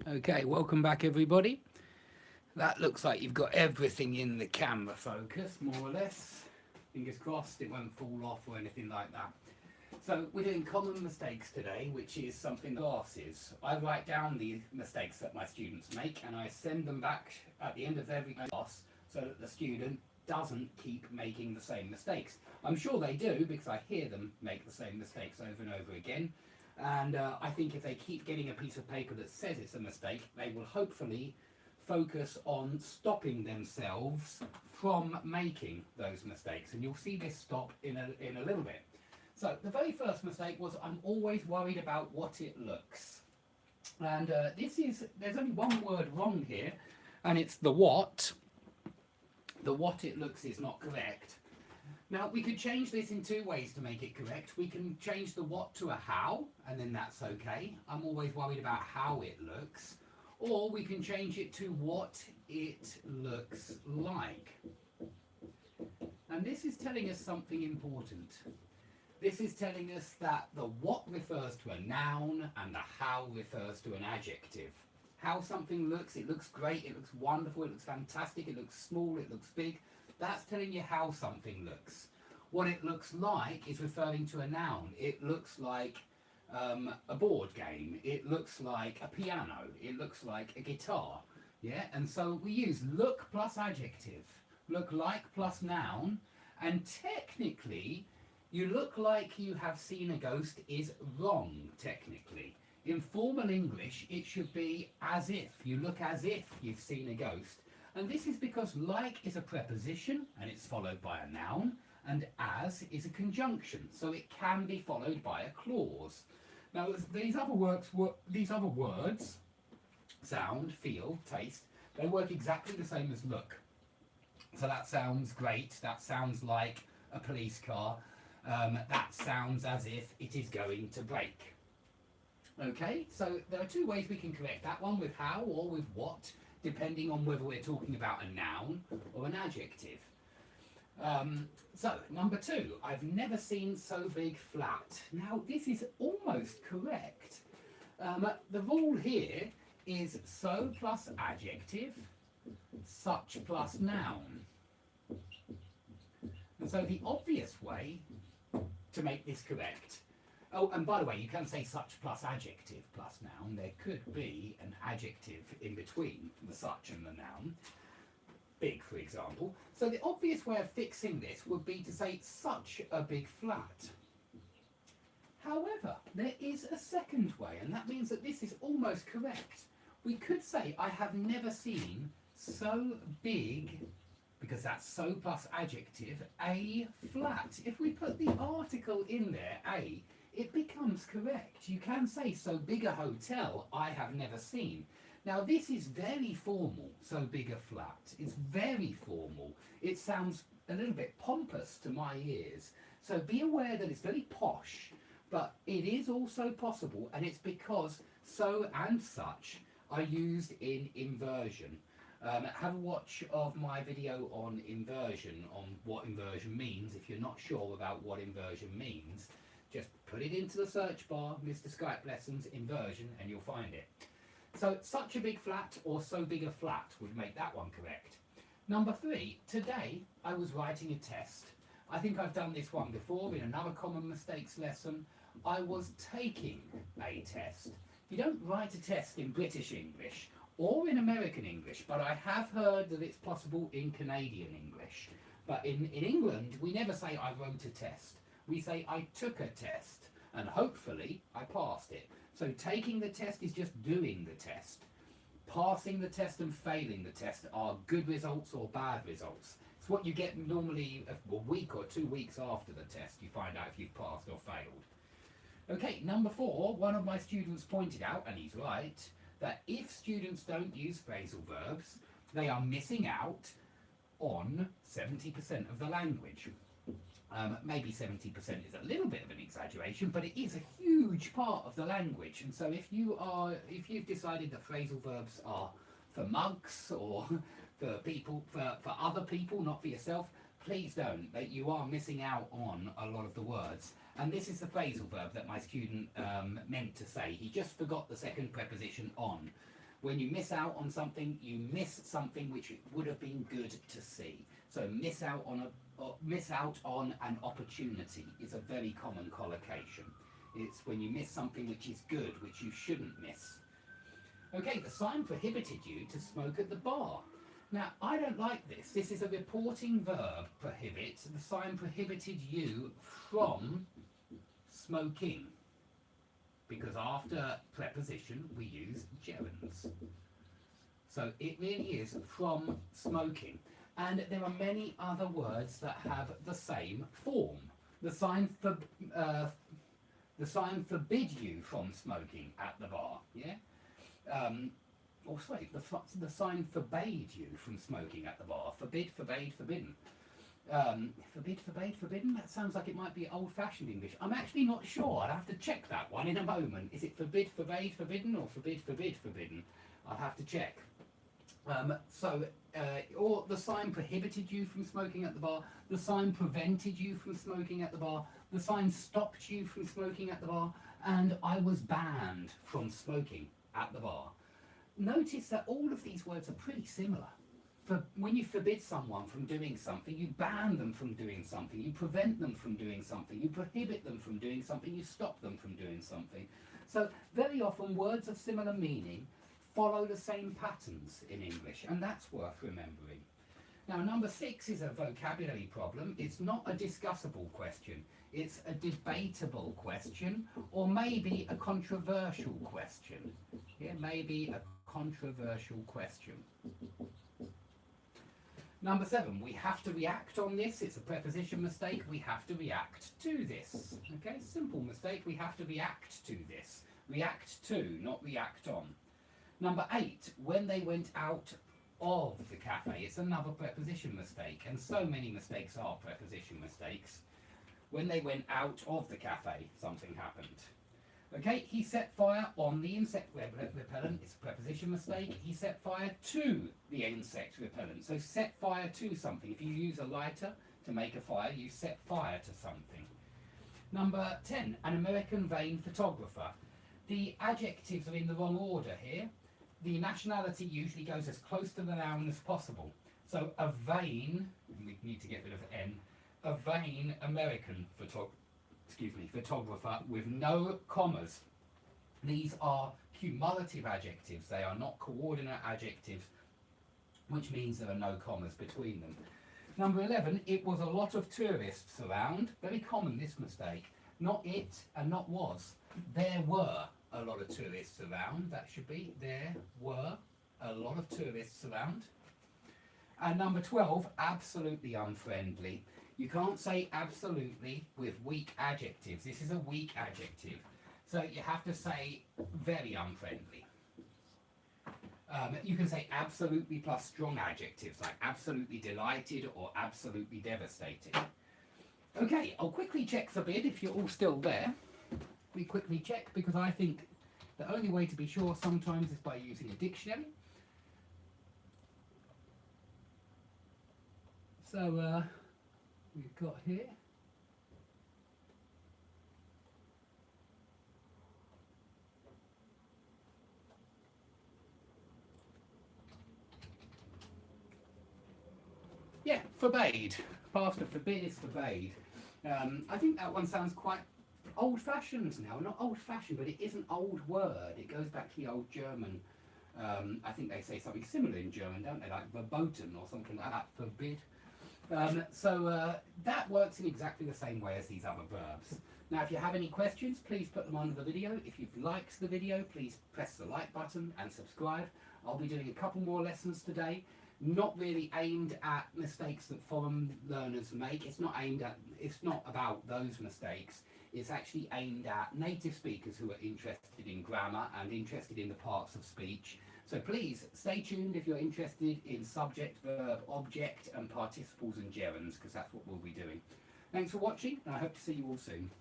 Okay, welcome back everybody. That looks like you've got everything in the camera focus, more or less. Fingers crossed it won't fall off or anything like that. So we're doing common mistakes today, which is something classes. I write down the mistakes that my students make and I send them back at the end of every class so that the student doesn't keep making the same mistakes. I'm sure they do because I hear them make the same mistakes over and over again. And I think if they keep getting a piece of paper that says it's a mistake, they will hopefully focus on stopping themselves from making those mistakes. And you'll see this stop in a little bit. So the very first mistake was I'm always worried about what it looks. And there's only one word wrong here, and it's the what. The what it looks is not correct. Now, we could change this in two ways to make it correct. We can change the what to a how, and then that's okay. I'm always worried about how it looks. Or we can change it to what it looks like. And this is telling us something important. This is telling us that the what refers to a noun and the how refers to an adjective. How something looks, it looks great, it looks wonderful, it looks fantastic, it looks small, it looks big. That's telling you how something looks. What it looks like is referring to a noun. It looks like a board game. It looks like a piano. It looks like a guitar. Yeah, and so we use look plus adjective, look like plus noun, and technically, you look like you have seen a ghost is wrong, technically. In formal English, it should be as if. You look as if you've seen a ghost. And this is because like is a preposition, and it's followed by a noun, and as is a conjunction, so it can be followed by a clause. Now, these other words, sound, feel, taste, they work exactly the same as look. So that sounds great, that sounds like a police car, that sounds as if it is going to break. Okay, so there are two ways we can correct that one, with how or with what, depending on whether we're talking about a noun or an adjective. So, number two, I've never seen so big flat. Now, this is almost correct. The rule here is so plus adjective, such plus noun. And so the obvious way to make this correct, oh, and by the way, you can say such plus adjective plus noun. There could be an adjective in between the such and the noun. Big, for example. So the obvious way of fixing this would be to say such a big flat. However, there is a second way, and that means that this is almost correct. We could say I have never seen so big, because that's so plus adjective, a flat. If we put the article in there, a, it becomes correct. You can say so big a hotel I have never seen. Now this is very formal, so big a flat. It's very formal. It sounds a little bit pompous to my ears. So be aware that it's very posh, but it is also possible, and it's because so and such are used in inversion. Have a watch of my video on inversion, on what inversion means. If you're not sure about what inversion means, just put it into the search bar, Mr. Skype Lessons, inversion, and you'll find it. So such a big flat or so big a flat would make that one correct. Number three, today I was writing a test. I think I've done this one before in another common mistakes lesson. I was taking a test. You don't write a test in British English or in American English, but I have heard that it's possible in Canadian English. But in England, we never say I wrote a test. We say I took a test, and hopefully I passed it. So taking the test is just doing the test. Passing the test and failing the test are good results or bad results. It's what you get normally a week or 2 weeks after the test. You find out if you've passed or failed. Okay, number four, one of my students pointed out, and he's right, that if students don't use phrasal verbs, they are missing out on 70% of the language. Maybe 70% is a little bit of an exaggeration, but it is a huge part of the language. And so if you've decided that phrasal verbs are for mugs or for people, for other people, not for yourself, please don't. That you are missing out on a lot of the words. And this is the phrasal verb that my student meant to say. He just forgot the second preposition on. When you miss out on something, you miss something which would have been good to see. So miss out on an opportunity is a very common collocation. It's when you miss something which is good, which you shouldn't miss. Okay, the sign prohibited you to smoke at the bar. Now, I don't like this. This is a reporting verb, prohibit. The sign prohibited you from smoking. Because after preposition, we use gerunds. So it really is from smoking. And there are many other words that have the same form. The sign forbid you from smoking at the bar. Yeah. The sign forbade you from smoking at the bar. Forbid, forbade, forbidden. Forbid, forbade, forbidden? That sounds like it might be old-fashioned English. I'm actually not sure. I'll have to check that one in a moment. Is it forbid, forbade, forbidden, or forbid, forbid, forbidden? I'll have to check. Or the sign prohibited you from smoking at the bar. The sign prevented you from smoking at the bar. The sign stopped you from smoking at the bar. And I was banned from smoking at the bar. Notice that all of these words are pretty similar. When you forbid someone from doing something, you ban them from doing something, you prevent them from doing something, you prohibit them from doing something, you stop them from doing something. So very often words of similar meaning follow the same patterns in English, and that's worth remembering. Now, number 6 is a vocabulary problem. It's not a discussable question. It's a debatable question, or maybe a controversial question. Yeah, maybe a controversial question. Number 7, we have to react on this. It's a preposition mistake. We have to react to this. Okay, simple mistake. We have to react to this. React to, not react on. Number 8, when they went out of the cafe. It's another preposition mistake, and so many mistakes are preposition mistakes. When they went out of the cafe, something happened. Okay, he set fire on the insect repellent. It's a preposition mistake. He set fire to the insect repellent. So set fire to something. If you use a lighter to make a fire, you set fire to something. Number 10, an American vain photographer. The adjectives are in the wrong order here. The nationality usually goes as close to the noun as possible. So a vain, and we need to get rid of N, a vain American photographer with no commas. These are cumulative adjectives. They are not coordinate adjectives, which means there are no commas between them. Number 11, it was a lot of tourists around. Very common, this mistake. Not it and not was. There were a lot of tourists around. That should be there were a lot of tourists around. And number 12, absolutely unfriendly. You can't say absolutely with weak adjectives. This is a weak adjective. So you have to say very unfriendly. You can say absolutely plus strong adjectives like absolutely delighted or absolutely devastated. Okay, I'll quickly check forbid if you're all still there. We quickly check because I think the only way to be sure sometimes is by using a dictionary. So we've got here. Yeah, forbade. Past of forbid is forbade. I think that one sounds quite old-fashioned now. Not old-fashioned, but it is an old word. It goes back to the old German. I think they say something similar in German, don't they? Like verboten or something like that. Forbid. That works in exactly the same way as these other verbs. Now, if you have any questions, please put them under the video. If you've liked the video, please press the like button and subscribe. I'll be doing a couple more lessons today. Not really aimed at mistakes that foreign learners make. It's not about those mistakes. It's actually aimed at native speakers who are interested in grammar and interested in the parts of speech. So please stay tuned if you're interested in subject, verb, object and participles and gerunds, because that's what we'll be doing. Thanks for watching, and I hope to see you all soon.